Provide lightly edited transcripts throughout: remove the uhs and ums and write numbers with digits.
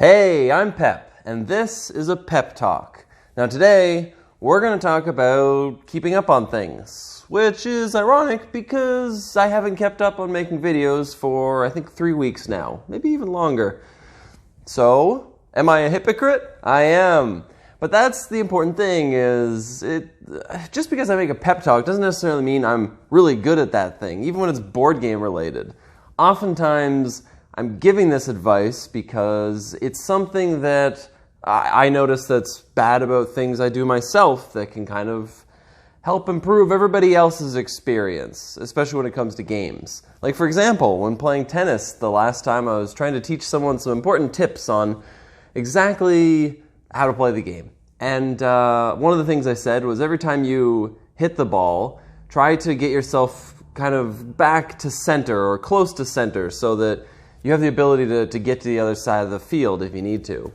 Hey, I'm Pep, and this is a Pep Talk. Now today, we're going to talk about keeping up on things, which is ironic because I haven't kept up on making videos for, I think, 3 weeks now, maybe even longer. So, am I a hypocrite? I am. But that's the important thing is, just because I make a pep talk doesn't necessarily mean I'm really good at that thing, even when it's board game related. Oftentimes, I'm giving this advice because it's something that I notice that's bad about things I do myself that can kind of help improve everybody else's experience, especially when it comes to games. Like, for example, when playing tennis the last time, I was trying to teach someone some important tips on exactly how to play the game. And one of the things I said was every time you hit the ball, try to get yourself kind of back to center or close to center so that you have the ability to get to the other side of the field if you need to.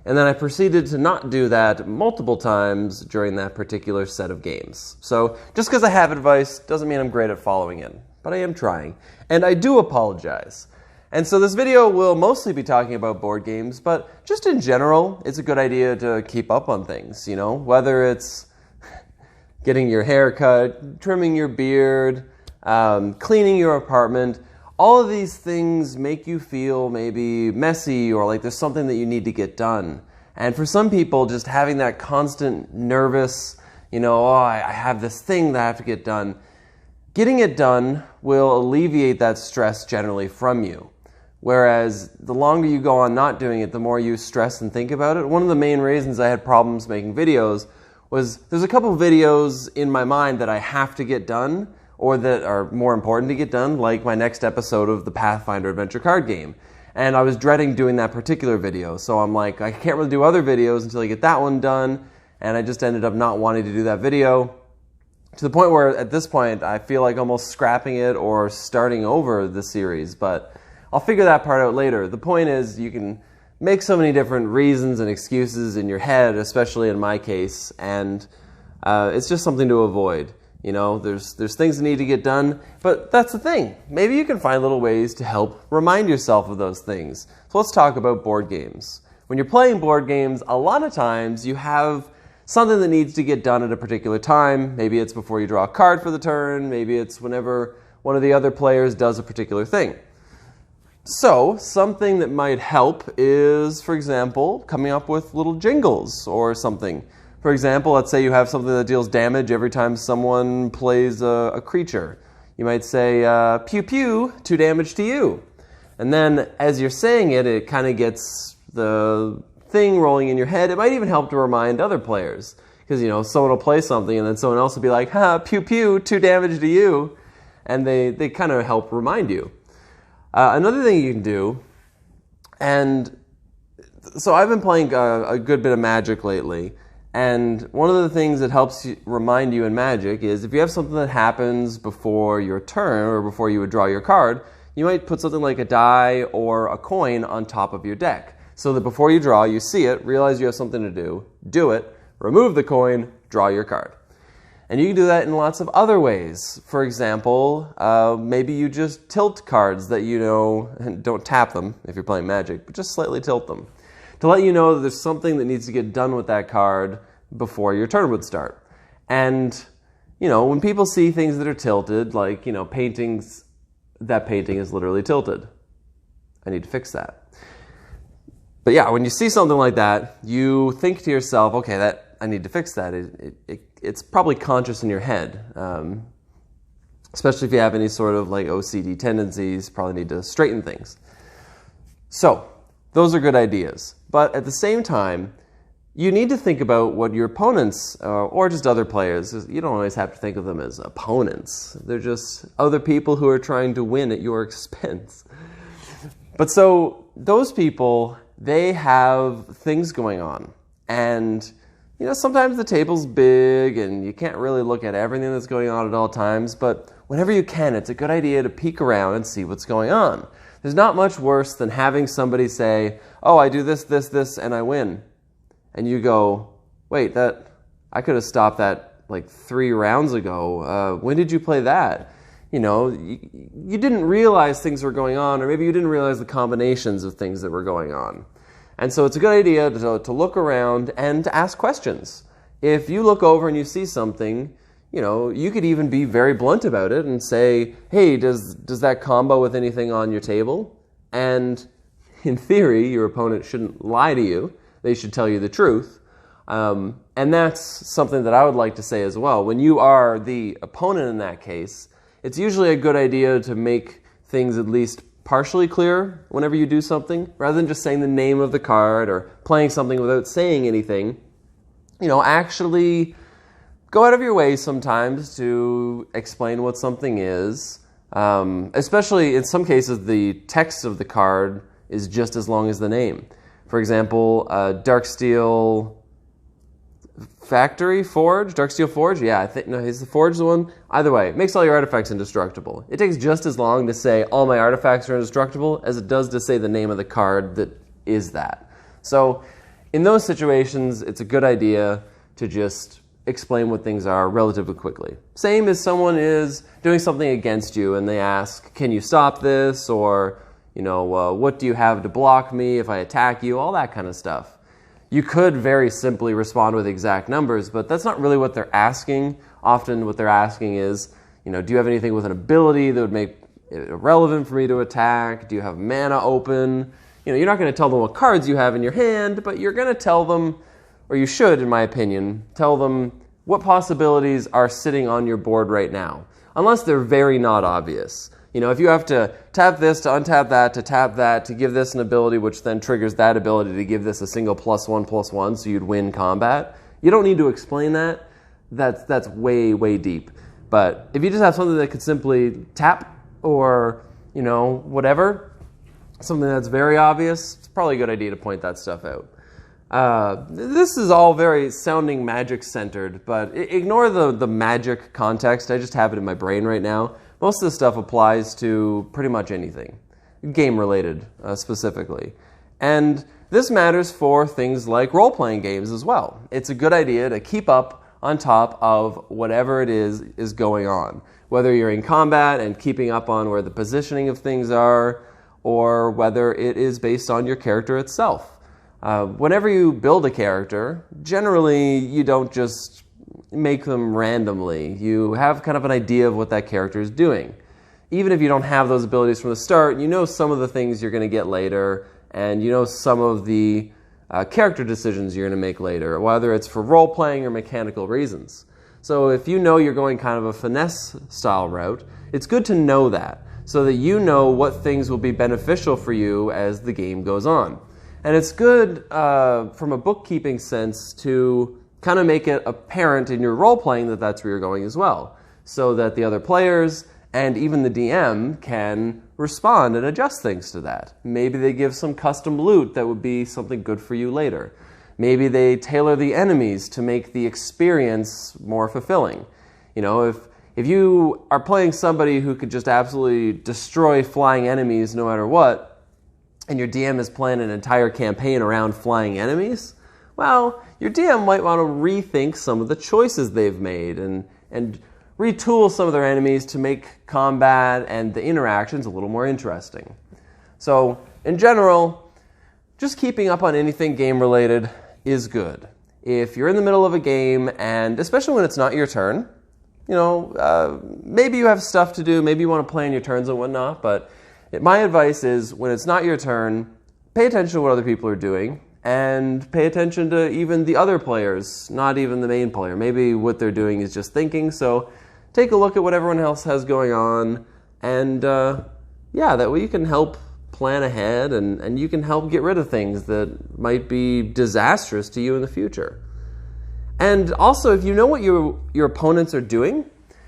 And then I proceeded to not do that multiple times during that particular set of games. So just because I have advice doesn't mean I'm great at following it, but I am trying. And I do apologize. And so this video will mostly be talking about board games, but just in general, it's a good idea to keep up on things, you know, whether it's getting your hair cut, trimming your beard, cleaning your apartment. All of these things make you feel maybe messy or like there's something that you need to get done. And for some people, just having that constant nervous, I have this thing that I have to get done. Getting it done will alleviate that stress generally from you. Whereas the longer you go on not doing it, the more you stress and think about it. One of the main reasons I had problems making videos was there's a couple of videos in my mind that I have to get done, or that are more important to get done, like my next episode of the Pathfinder adventure card game. And I was dreading doing that particular video, so I'm like, I can't really do other videos until I get that one done, and I just ended up not wanting to do that video, to the point where, at this point, I feel like almost scrapping it or starting over the series, but I'll figure that part out later. The point is, you can make so many different reasons and excuses in your head, especially in my case, and it's just something to avoid. There's things that need to get done, but that's the thing. Maybe you can find little ways to help remind yourself of those things. So let's talk about board games. When you're playing board games, a lot of times you have something that needs to get done at a particular time. Maybe it's before you draw a card for the turn. Maybe it's whenever one of the other players does a particular thing. So something that might help is, for example, coming up with little jingles or something. For example, let's say you have something that deals damage every time someone plays a creature. You might say, pew pew, 2 damage to you. And then as you're saying it, it kind of gets the thing rolling in your head. It might even help to remind other players. Because, someone will play something and then someone else will be like, ha, pew pew, 2 damage to you. And they kind of help remind you. Another thing you can do, and so I've been playing a good bit of Magic lately. And one of the things that helps remind you in Magic is if you have something that happens before your turn or before you would draw your card, you might put something like a die or a coin on top of your deck. So that before you draw, you see it, realize you have something to do it, remove the coin, draw your card. And you can do that in lots of other ways. For example, maybe you just tilt cards that and don't tap them if you're playing Magic, but just slightly tilt them, to let you know that there's something that needs to get done with that card before your turn would start. And, when people see things that are tilted, like, paintings, that painting is literally tilted. I need to fix that. But yeah, when you see something like that, you think to yourself, okay, I need to fix that. It's probably conscious in your head, especially if you have any sort of like OCD tendencies, probably need to straighten things. So, those are good ideas. But at the same time, you need to think about what your opponents, or just other players, you don't always have to think of them as opponents. They're just other people who are trying to win at your expense. But so, those people, they have things going on. And, sometimes the table's big and you can't really look at everything that's going on at all times. But whenever you can, it's a good idea to peek around and see what's going on. There's not much worse than having somebody say, oh, I do this, this, this, and I win. And you go, wait, I could have stopped that like 3 rounds ago. When did you play that? You didn't realize things were going on, or maybe you didn't realize the combinations of things that were going on. And so it's a good idea to look around and to ask questions. If you look over and you see something, you could even be very blunt about it and say, hey, does that combo with anything on your table? And in theory, your opponent shouldn't lie to you. They should tell you the truth. And that's something that I would like to say as well. When you are the opponent in that case, it's usually a good idea to make things at least partially clear whenever you do something, rather than just saying the name of the card or playing something without saying anything. Actually go out of your way sometimes to explain what something is. Especially in some cases, the text of the card is just as long as the name. For example, Darksteel Forge? Yeah, he's the Forge the one. Either way, it makes all your artifacts indestructible. It takes just as long to say all my artifacts are indestructible as it does to say the name of the card that is that. So in those situations, it's a good idea to just explain what things are relatively quickly. Same as someone is doing something against you and they ask, can you stop this? Or, what do you have to block me if I attack you? All that kind of stuff. You could very simply respond with exact numbers, but that's not really what they're asking. Often what they're asking is, do you have anything with an ability that would make it irrelevant for me to attack? Do you have mana open? You're not going to tell them what cards you have in your hand, but you're going to tell them, or you should, in my opinion, tell them what possibilities are sitting on your board right now, unless they're very not obvious. If you have to tap this to untap that, to tap that, to give this an ability, which then triggers that ability to give this a single +1/+1, so you'd win combat, you don't need to explain that. That's way, way deep. But if you just have something that could simply tap or, whatever, something that's very obvious, it's probably a good idea to point that stuff out. This is all very sounding magic-centered, but ignore the magic context. I just have it in my brain right now. Most of this stuff applies to pretty much anything, game-related specifically. And this matters for things like role-playing games as well. It's a good idea to keep up on top of whatever it is going on, whether you're in combat and keeping up on where the positioning of things are, or whether it is based on your character itself. Whenever you build a character, generally you don't just make them randomly. You have kind of an idea of what that character is doing. Even if you don't have those abilities from the start, you know some of the things you're going to get later, and you know some of the character decisions you're going to make later, whether it's for role-playing or mechanical reasons. So if you know you're going kind of a finesse-style route, it's good to know that, so that you know what things will be beneficial for you as the game goes on. And it's good from a bookkeeping sense to kind of make it apparent in your role-playing that that's where you're going as well, so that the other players and even the DM can respond and adjust things to that. Maybe they give some custom loot that would be something good for you later. Maybe they tailor the enemies to make the experience more fulfilling. If you are playing somebody who could just absolutely destroy flying enemies no matter what, and your DM is playing an entire campaign around flying enemies, well, your DM might want to rethink some of the choices they've made and retool some of their enemies to make combat and the interactions a little more interesting. So, in general, just keeping up on anything game-related is good. If you're in the middle of a game, and especially when it's not your turn, maybe you have stuff to do, maybe you want to play on your turns and whatnot, but my advice is when it's not your turn, pay attention to what other people are doing, and pay attention to even the other players, not even the main player. Maybe what they're doing is just thinking, so take a look at what everyone else has going on, and that way you can help plan ahead, and you can help get rid of things that might be disastrous to you in the future. And also, if you know what your opponents are doing,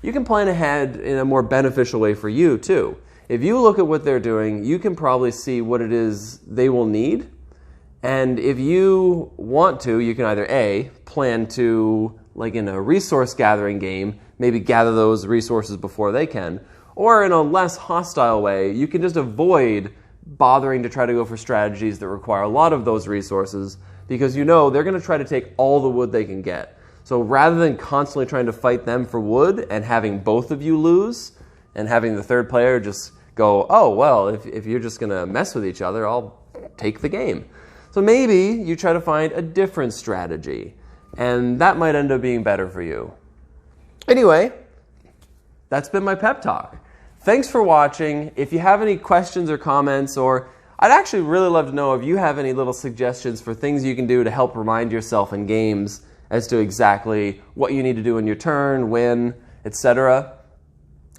you can plan ahead in a more beneficial way for you, too. If you look at what they're doing, you can probably see what it is they will need. And if you want to, you can either A, plan to, like in a resource gathering game, maybe gather those resources before they can, or in a less hostile way, you can just avoid bothering to try to go for strategies that require a lot of those resources, because you know they're going to try to take all the wood they can get. So rather than constantly trying to fight them for wood and having both of you lose, and having the third player just go, oh, well, if you're just going to mess with each other, I'll take the game. So maybe you try to find a different strategy, and that might end up being better for you. Anyway, that's been my pep talk. Thanks for watching. If you have any questions or comments, or I'd actually really love to know if you have any little suggestions for things you can do to help remind yourself in games as to exactly what you need to do in your turn, when, etc.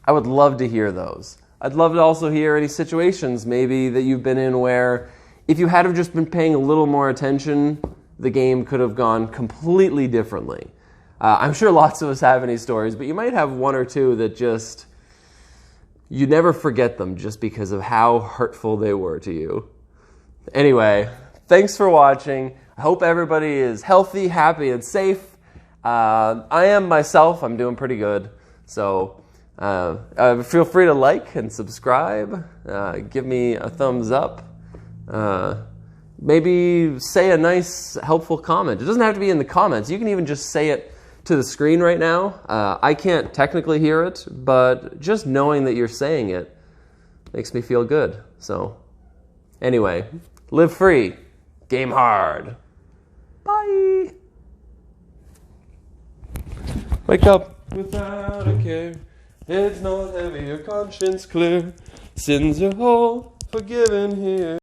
I would love to hear those. I'd love to also hear any situations maybe that you've been in where if you had have just been paying a little more attention, the game could have gone completely differently. I'm sure lots of us have any stories, but you might have one or two that just, you never forget them just because of how hurtful they were to you. Anyway, thanks for watching. I hope everybody is healthy, happy, and safe. I am myself. I'm doing pretty good. So feel free to like and subscribe. Give me a thumbs up. Maybe say a nice, helpful comment. It doesn't have to be in the comments. You can even just say it to the screen right now. I can't technically hear it, but just knowing that you're saying it makes me feel good. So anyway, live free, game hard. Bye. Wake up without a care. Head's not heavy, your conscience clear. Sins are all forgiven here.